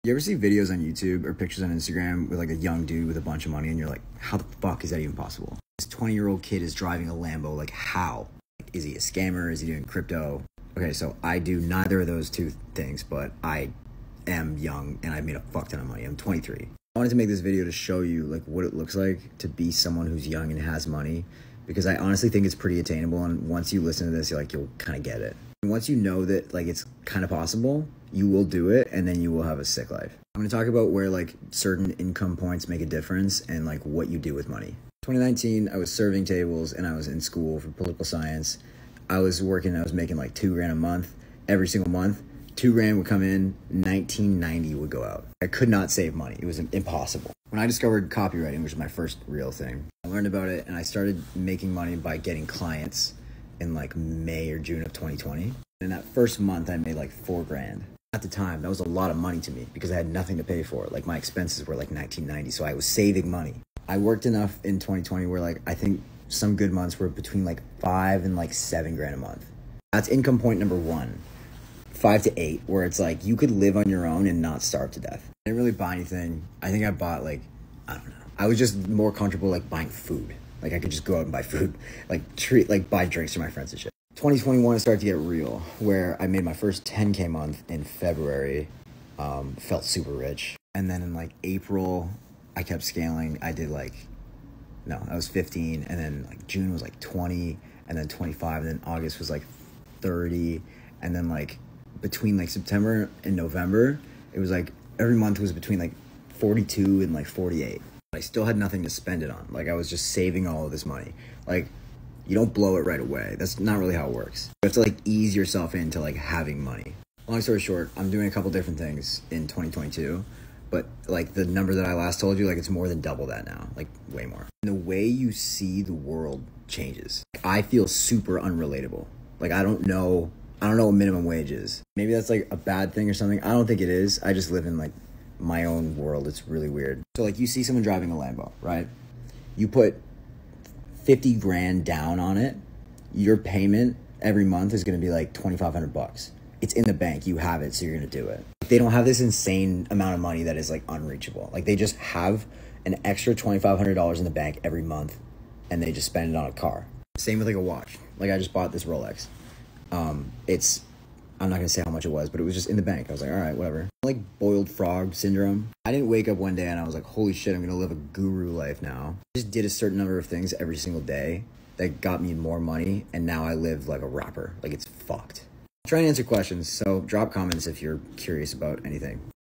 You ever see videos on YouTube or pictures on Instagram with like a young dude with a bunch of money and you're like, how the fuck is that even possible? This 20-year-old kid is driving a Lambo, like how? Like, is he a scammer? Is he doing crypto? Okay, so I do neither of those two things, but I am young and I've made a fuck ton of money. I'm 23. I wanted to make this video to show you like what it looks like to be someone who's young and has money, because I honestly think it's pretty attainable, and once you listen to this, you'll kind of get it. And once you know that like it's kind of possible, you will do it, and then you will have a sick life. I'm going to talk about where like certain income points make a difference and like what you do with money. 2019, I was serving tables and I was in school for political science. I was making like $2,000 a month. Every single month, $2,000 would come in, 1990 would go out. I could not save money. It was impossible. When I discovered copywriting, which was my first real thing, I learned about it and I started making money by getting clients in like May or June of 2020. In that first month, I made like $4,000. At the time, that was a lot of money to me because I had nothing to pay for. Like my expenses were like 1990, so I was saving money. I worked enough in 2020 where like I think some good months were between like $5,000 and like $7,000 a month. That's income point number one. 5 to 8, where it's like you could live on your own and not starve to death. I didn't really buy anything. I think I bought like, I don't know. I was just more comfortable like buying food. Like I could just go out and buy food, like buy drinks for my friends and shit. 2021 started to get real, where I made my first 10K month in February. Felt super rich. And then in like April, I kept scaling. I did like, no, I was 15. And then like June was like 20, and then 25. And then August was like 30. And then like between like September and November, it was like every month was between like 42 and like 48. I still had nothing to spend it on. Like I was just saving all of this money. Like you don't blow it right away. That's not really how it works. You have to like ease yourself into like having money. Long story short, I'm doing a couple different things in 2022, but like the number that I last told you, like it's more than double that now, like way more. And the way you see the world changes. I feel super unrelatable. Like I don't know what minimum wage is. Maybe that's like a bad thing or something. I don't think it is. I just live in like my own world. It's really weird. So like you see someone driving a Lambo, right? You put 50 grand down on it. Your payment every month is going to be like $2,500. It's in the bank. You have it, so you're going to do it. They don't have this insane amount of money that is like unreachable. Like they just have an extra $2,500 in the bank every month, and they just spend it on a car. Same with like a watch. Like I just bought this Rolex. I'm not gonna say how much it was, but it was just in the bank. I was like, all right, whatever. Like boiled frog syndrome. I didn't wake up one day and I was like, holy shit, I'm gonna live a guru life now. I just did a certain number of things every single day that got me more money, and now I live like a rapper. Like it's fucked. I'll try and answer questions, so drop comments if you're curious about anything.